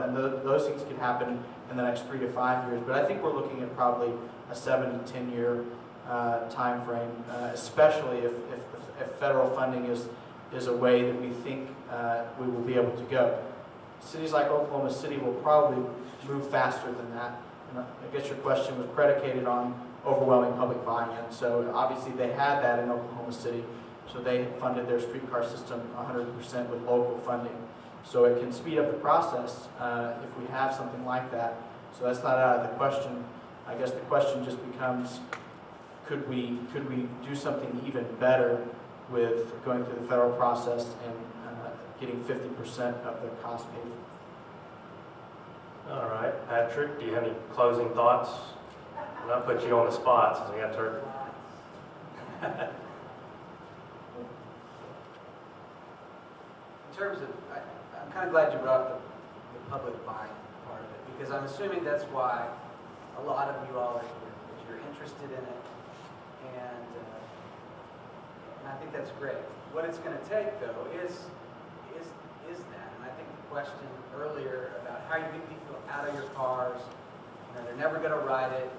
and those things can happen in the next 3 to 5 years. But I think we're looking at probably a 7 to 10 year time frame, especially if federal funding is a way that we think we will be able to go. Cities like Oklahoma City will probably move faster than that. And I guess your question was predicated on overwhelming public buy-in. So obviously they had that in Oklahoma City. So they funded their streetcar system 100% with local funding. So it can speed up the process if we have something like that. So that's not out of the question. I guess the question just becomes, could we do something even better with going through the federal process and getting 50% of the cost paid for? All right, Patrick, do you have any closing thoughts? And I'll put you on the spot since I got turned. In terms of, I'm kind of glad you brought up the public buying part of it, because I'm assuming that's why a lot of you all are here, that you're interested in it, and I think that's great. What it's going to take, though, is that, and I think the question earlier about how you get people out of your cars, they're never going to ride it,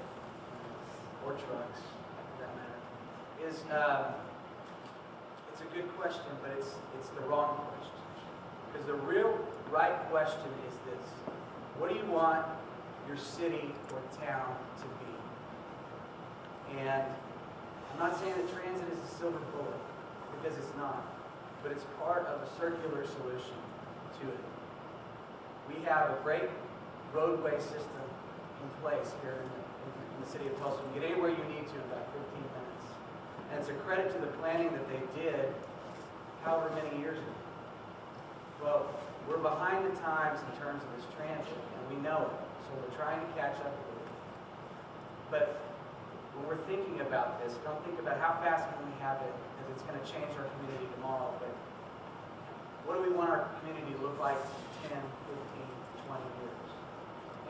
or trucks, for that matter, is it's a good question, but it's the wrong question. Because the real right question is this: what do you want your city or town to be? And I'm not saying that transit is a silver bullet, because it's not, but it's part of a circular solution to it. We have a great roadway system in place here in the city of Tulsa. You can get anywhere you need to in about 15 minutes. And it's a credit to the planning that they did however many years ago. Well, we're behind the times in terms of this transit, and we know it. So we're trying to catch up with it. But when we're thinking about this, don't think about how fast can we have it, because it's going to change our community tomorrow. But what do we want our community to look like in 10, 15, 20 years?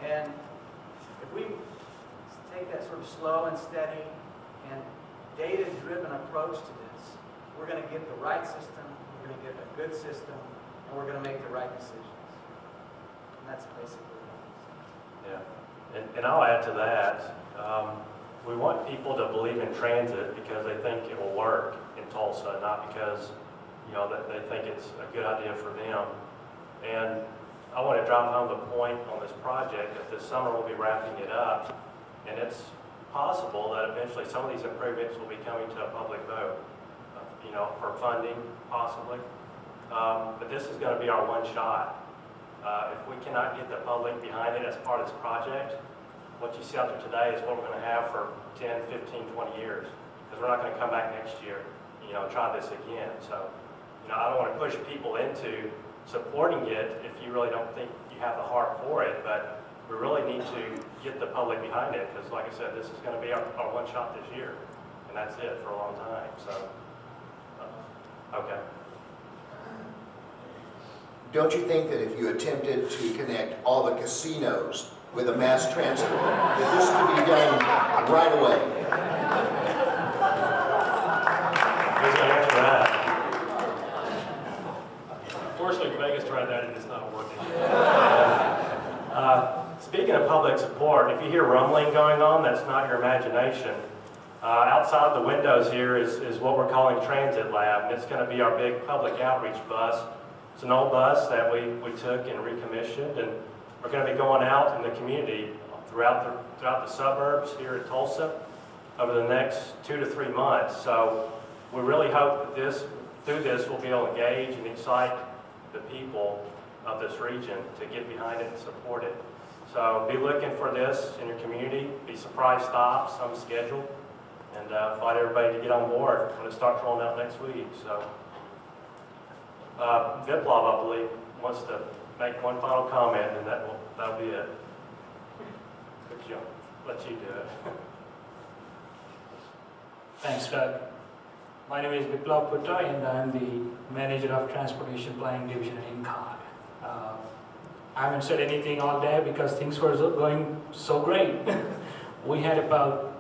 And if we take that sort of slow and steady and data-driven approach to this, we're going to get the right system, we're going to get a good system, and we're going to make the right decisions. And that's basically what it is. Yeah, and I'll add to that. We want people to believe in transit because they think it will work in Tulsa, not because that they think it's a good idea for them. And I want to drive home the point on this project that this summer we'll be wrapping it up, and it's possible that eventually some of these improvements will be coming to a public vote, for funding, possibly. But this is going to be our one shot. If we cannot get the public behind it as part of this project, what you see out there today is what we're going to have for 10, 15, 20 years, because we're not going to come back next year, try this again. So, I don't want to push people into supporting it if you really don't think you have the heart for it, but we really need to get the public behind it, because like I said, this is going to be our one shot this year, and that's it for a long time. So, okay. Don't you think that if you attempted to connect all the casinos with a mass transit, that this could be done right away? Who's going to answer that? Unfortunately, Vegas tried that and it's not working. Speaking of public support, if you hear rumbling going on, that's not your imagination. Outside the windows here is what we're calling Transit Lab, and it's going to be our big public outreach bus. It's an old bus that we took and recommissioned, and we're going to be going out in the community throughout the suburbs here in Tulsa over the next 2 to 3 months. So we really hope that through this we'll be able to engage and excite the people of this region to get behind it and support it. So be looking for this in your community. Be surprise stops, some scheduled, and invite everybody to get on board when it starts rolling out next week. So Viplav, I believe, wants to make one final comment, and that'll be it. Let you do it. Thanks, Doug. My name is Viplav Putta, and I'm the Manager of Transportation Planning Division at INCOG. I haven't said anything all day because things were going so great. We had about,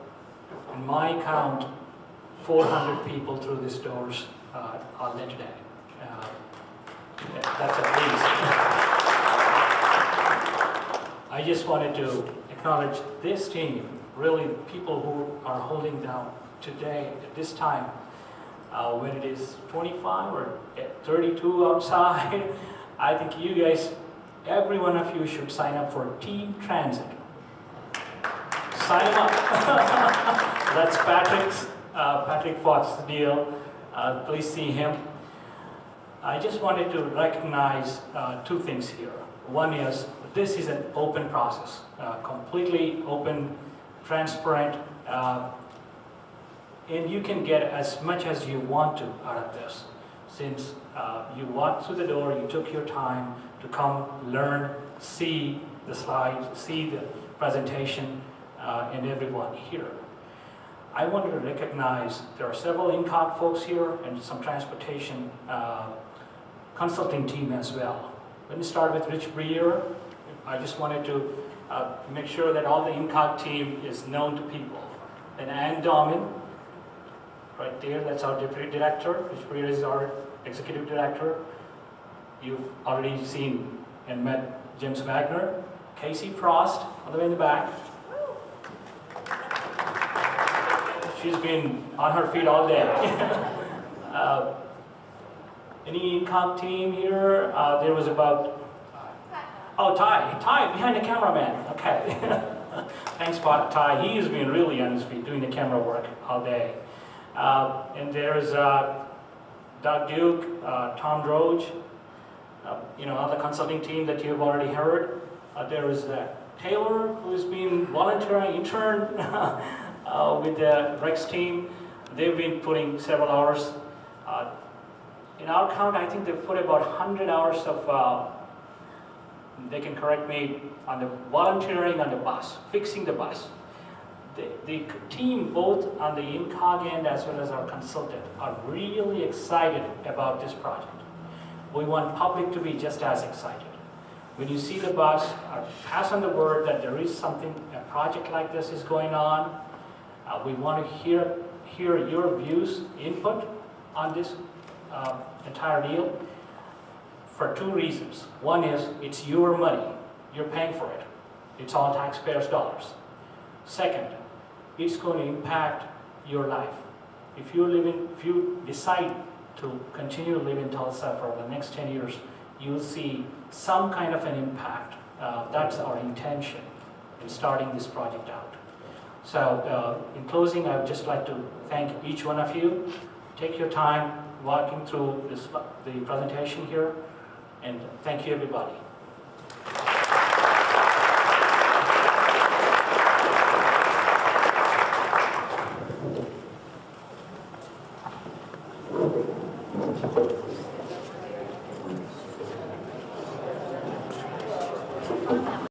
in my count, 400 people through these doors all day today. That's at least. just wanted to acknowledge this team, really people who are holding down today at this time, when it is 25 or 32 outside. I think you guys, every one of you should sign up for Team Transit. Sign up. That's Patrick Fox's deal. Please see him. I just wanted to recognize two things here. One is, this is an open process, completely open, transparent, and you can get as much as you want to out of this. Since you walked through the door, you took your time to come learn, see the slides, see the presentation, and everyone here. I wanted to recognize there are several INCOG folks here and some transportation consulting team as well. Let me start with Rich Breer. I just wanted to make sure that all the INCOG team is known to people. And Ann Domin, right there, that's our deputy director. Rich Breer is our executive director. You've already seen and met James Wagner. Casey Frost, all the way in the back. She's been on her feet all day. Any INCOG team here? There was about... Oh, Ty, behind the cameraman. Okay. Thanks, Ty. He has been really on his feet doing the camera work all day. And there's Doug Duke, Tom Droge, all the consulting team that you've already heard. There is Taylor, who's been volunteering, intern with the Rex team. They've been putting several hours. In our count, I think they've put about 100 hours of, they can correct me, on the volunteering on the bus, fixing the bus. The team, both on the INCOG end as well as our consultant, are really excited about this project. We want public to be just as excited. When you see the bus, pass on the word that there is something, a project like this is going on. We want to hear your views, input on this entire deal for two reasons. One is, it's your money. You're paying for it. It's all taxpayers' dollars. Second, it's going to impact your life. If you decide to continue to live in Tulsa for the next 10 years, you'll see some kind of an impact. That's our intention in starting this project out. So in closing, I would just like to thank each one of you. Take your time walking through the presentation here, and thank you, everybody.